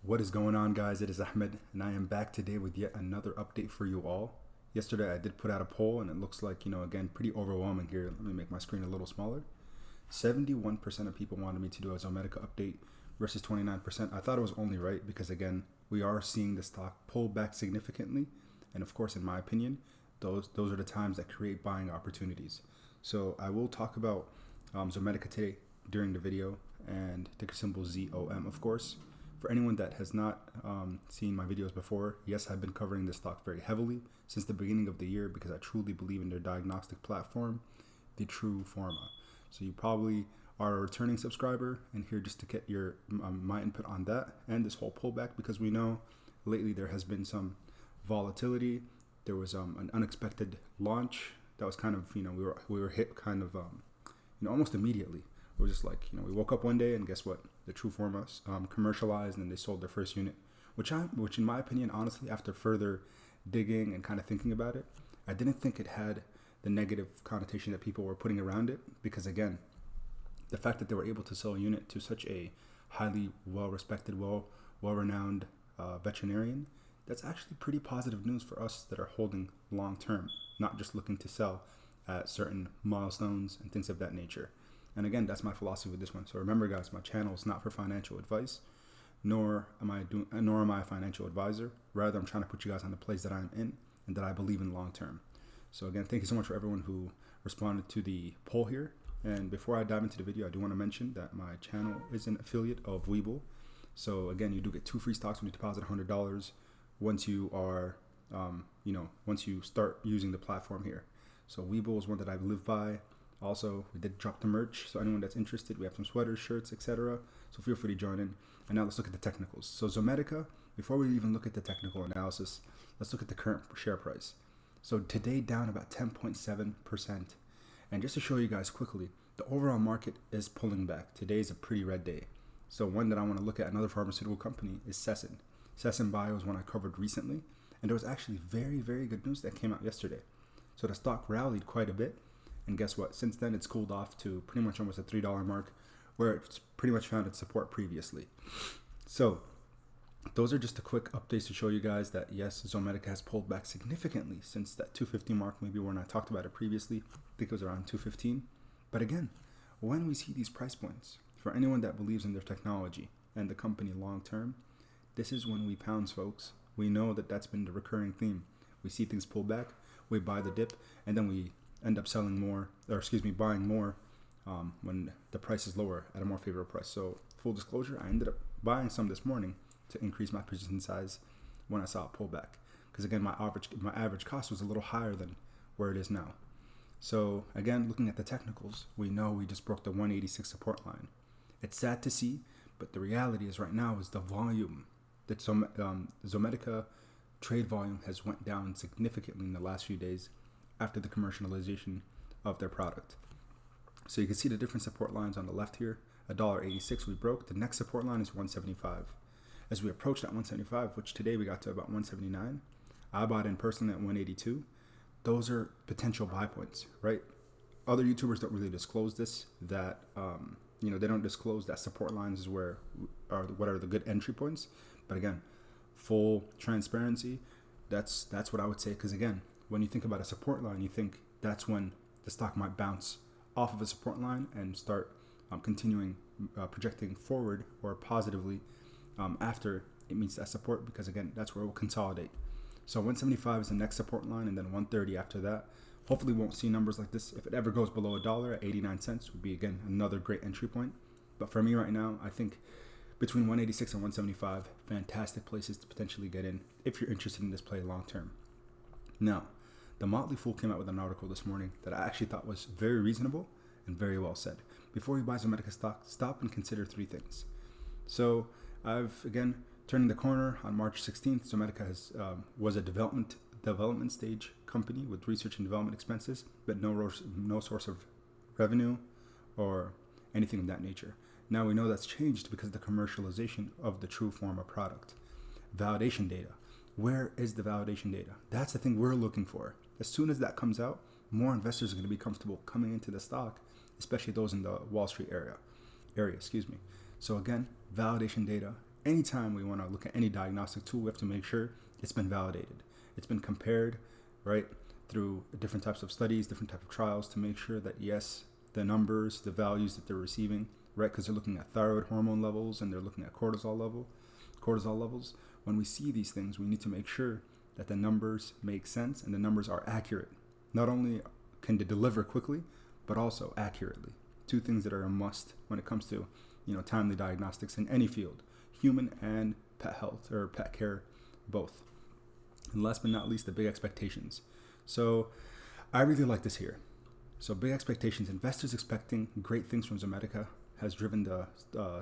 What is going on, guys? It is Ahmed, and I am back today with yet another update for you all. Yesterday I did put out a poll, and it looks like, again, pretty overwhelming here. Let me make my screen a little smaller. 71% of people wanted me to do a Zomedica update versus 29%. I thought it was only right because, again, we are seeing the stock pull back significantly. And of course, in my opinion, those are the times that create buying opportunities. So I will talk about Zomedica today during the video, and ticker symbol ZOM, of course. For anyone that has not seen my videos before, yes, I've been covering this stock very heavily since the beginning of the year because I truly believe in their diagnostic platform, the Truforma. So you probably are a returning subscriber and here just to get your my input on that and this whole pullback, because we know lately there has been some volatility. There was an unexpected launch that was kind of, we were hit kind of almost immediately. It was just like, we woke up one day and guess what? The Truforma commercialized and they sold their first unit, which in my opinion, honestly, after further digging and kind of thinking about it, I didn't think it had the negative connotation that people were putting around it, because again, the fact that they were able to sell a unit to such a highly well-respected, well-renowned veterinarian, that's actually pretty positive news for us that are holding long-term, not just looking to sell at certain milestones and things of that nature. And again, that's my philosophy with this one. So remember, guys, my channel is not for financial advice, nor am I a financial advisor. Rather, I'm trying to put you guys on the place that I'm in and that I believe in long term. So again, thank you so much for everyone who responded to the poll here. And before I dive into the video, I do want to mention that my channel is an affiliate of Webull. So again, you do get 2 free stocks when you deposit $100 once you are, once you start using the platform here. So Webull is one that I live by. Also, we did drop the merch, so anyone that's interested, we have some sweaters, shirts, etc. So feel free to join in. And now let's look at the technicals. So Zomedica, before we even look at the technical analysis, let's look at the current share price. So today down about 10.7%. And just to show you guys quickly, the overall market is pulling back. Today is a pretty red day. So one that I want to look at, another pharmaceutical company, is Sain. Sain Bio is one I covered recently, and there was actually very, very good news that came out yesterday. So the stock rallied quite a bit. And guess what? Since then, it's cooled off to pretty much almost a $3 mark, where it's pretty much found its support previously. So those are just a quick updates to show you guys that, yes, Zomedica has pulled back significantly since that 250 mark, maybe when I talked about it previously. I think it was around 215. But again, when we see these price points, for anyone that believes in their technology and the company long term, this is when we pounce, folks. We know that that's been the recurring theme. We see things pull back, we buy the dip, and then we end up selling more, buying more when the price is lower at a more favorable price. So full disclosure, I ended up buying some this morning to increase my position size when I saw it pull back. Because again, my average cost was a little higher than where it is now. So again, looking at the technicals, we know we just broke the 186 support line. It's sad to see, but the reality is right now is the volume that Zomedica trade volume has went down significantly in the last few days after the commercialization of their product. So you can see the different support lines on the left here. $1.86 we broke. The next support line is 175. As we approach that 175, which today we got to about 179, I bought in personally at 182. Those are potential buy points, right? Other YouTubers don't really disclose this, that they don't disclose that support lines is what are the good entry points. But again, full transparency, that's what I would say, because again, when you think about a support line, you think that's when the stock might bounce off of a support line and start continuing projecting forward or positively after it meets that support, because again, that's where it will consolidate. So 175 is the next support line, and then 130 after that. Hopefully we won't see numbers like this. If it ever goes below $1 at 89 cents would be, again, another great entry point. But for me right now, I think between 186 and 175, fantastic places to potentially get in if you're interested in this play long term. Now, the Motley Fool came out with an article this morning that I actually thought was very reasonable and very well said. Before you buy Zomedica stock, stop and consider 3 things. So I've, again, turning the corner on March 16th, Zomedica was a development stage company with research and development expenses, but no source of revenue or anything of that nature. Now we know that's changed because of the commercialization of the Truforma product. Validation data. Where is the validation data? That's the thing we're looking for. As soon as that comes out, more investors are going to be comfortable coming into the stock, especially those in the Wall Street area. So again, validation data anytime we want to look at any diagnostic tool, we have to make sure it's been validated. It's been compared, right, through different types of studies, different types of trials to make sure that, yes, the numbers, the values that they're receiving, right, because they're looking at thyroid hormone levels and they're looking at cortisol levels. When we see these things, we need to make sure that the numbers make sense and the numbers are accurate. Not only can they deliver quickly, but also accurately. Two things that are a must when it comes to, timely diagnostics in any field, human and pet health or pet care, both. And last but not least, the big expectations. So I really like this here. So big expectations, investors expecting great things from Zomedica has driven the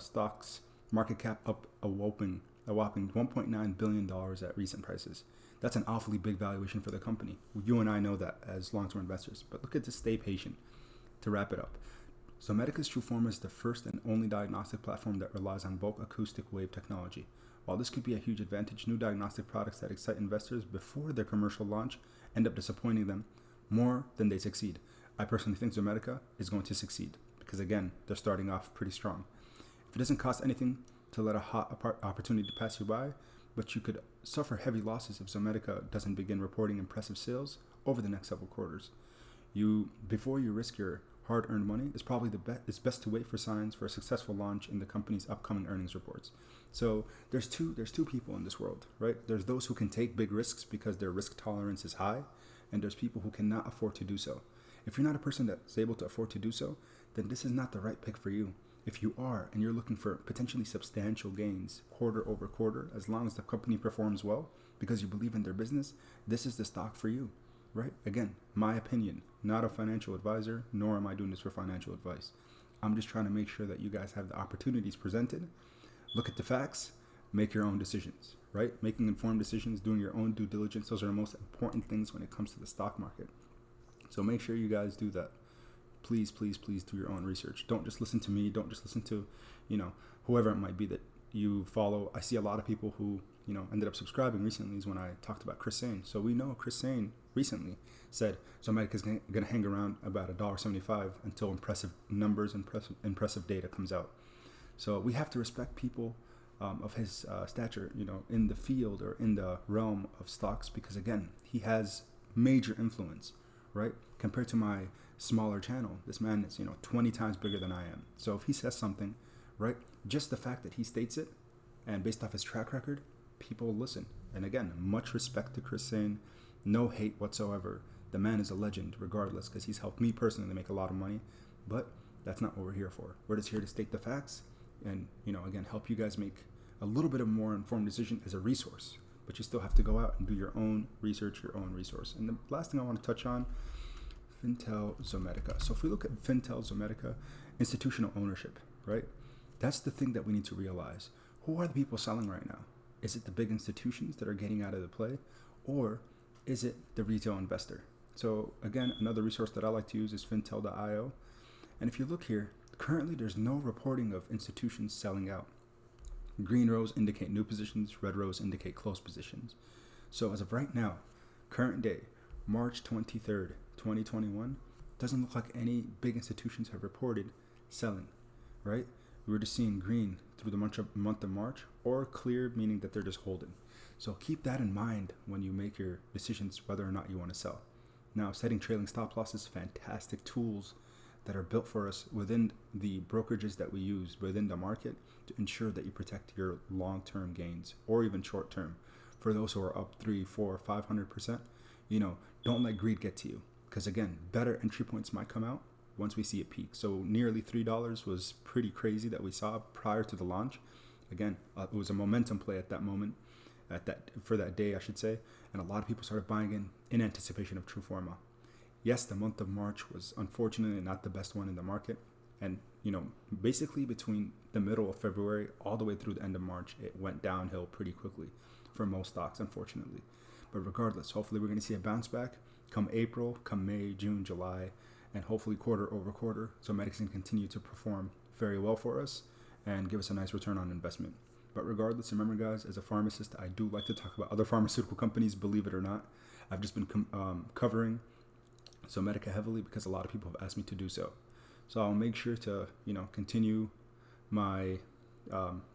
stock's market cap up a whopping $1.9 billion at recent prices. That's an awfully big valuation for the company. You and I know that as long-term investors. But look at this, stay patient. To wrap it up, Zomedica's Truforma is the first and only diagnostic platform that relies on bulk acoustic wave technology. While this could be a huge advantage, new diagnostic products that excite investors before their commercial launch end up disappointing them more than they succeed. I personally think Zomedica is going to succeed because, again, they're starting off pretty strong. If it doesn't cost anything to let a hot opportunity pass you by, but you could suffer heavy losses if Zomedica doesn't begin reporting impressive sales over the next several quarters. Before you risk your hard-earned money, it's probably it's best to wait for signs for a successful launch in the company's upcoming earnings reports. So there's two people in this world, right? There's those who can take big risks because their risk tolerance is high, and there's people who cannot afford to do so. If you're not a person that's able to afford to do so, then this is not the right pick for you. If you are, and you're looking for potentially substantial gains quarter over quarter, as long as the company performs well because you believe in their business, this is the stock for you, right? Again, my opinion, not a financial advisor, nor am I doing this for financial advice. I'm just trying to make sure that you guys have the opportunities presented. Look at the facts, make your own decisions, right? Making informed decisions, doing your own due diligence, those are the most important things when it comes to the stock market. So make sure you guys do that. Please, please, please do your own research. Don't just listen to me. Don't just listen to, whoever it might be that you follow. I see a lot of people who, ended up subscribing recently is when I talked about Chris Sain. So we know Chris Sain recently said Zomedica is going to hang around about $1.75 until impressive numbers and impressive data comes out. So we have to respect people of his stature, in the field or in the realm of stocks, because again, he has major influence, right? Compared to my smaller channel, this man is 20 times bigger than I am. So if he says something, right, just the fact that he states it and based off his track record, people will listen. And again, much respect to Chris Sain, no hate whatsoever. The man is a legend regardless, because he's helped me personally to make a lot of money, but that's not what we're here for. We're just here to state the facts and again, help you guys make a little bit of more informed decision as a resource, but you still have to go out and do your own research, your own resource. And the last thing I want to touch on, Fintel Zomedica. So if we look at Fintel Zomedica, institutional ownership, right? That's the thing that we need to realize. Who are the people selling right now? Is it the big institutions that are getting out of the play, or is it the retail investor? So again, another resource that I like to use is fintel.io. And if you look here, currently there's no reporting of institutions selling out. Green rows indicate new positions, red rows indicate closed positions. So as of right now, current day, March 23rd, 2021, doesn't look like any big institutions have reported selling, right? We're just seeing green through the month of March, or clear, meaning that they're just holding. So keep that in mind when you make your decisions whether or not you want to sell. Now, setting trailing stop losses, fantastic tools that are built for us within the brokerages that we use within the market to ensure that you protect your long-term gains or even short-term. For those who are up 3, 4, 500%, don't let greed get to you. Because again, better entry points might come out once we see it peak. So nearly $3 was pretty crazy that we saw prior to the launch. Again, it was a momentum play at that moment, for that day, I should say. And a lot of people started buying in anticipation of Truforma. Yes, the month of March was unfortunately not the best one in the market. And, basically between the middle of February all the way through the end of March, it went downhill pretty quickly for most stocks, unfortunately. But regardless, hopefully we're going to see a bounce back come April, come May, June, July, and hopefully quarter over quarter. Zomedica can continue to perform very well for us and give us a nice return on investment. But regardless, remember guys, as a pharmacist, I do like to talk about other pharmaceutical companies, believe it or not. I've just been covering Zomedica heavily because a lot of people have asked me to do so. So I'll make sure to, continue my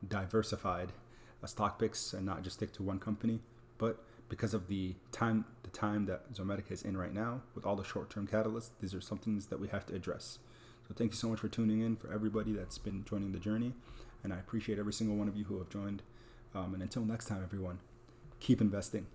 diversified stock picks and not just stick to one company. But because of the time that Zomedica is in right now, with all the short-term catalysts, these are some things that we have to address. So thank you so much for tuning in, for everybody that's been joining the journey, and I appreciate every single one of you who have joined. And until next time, everyone, keep investing.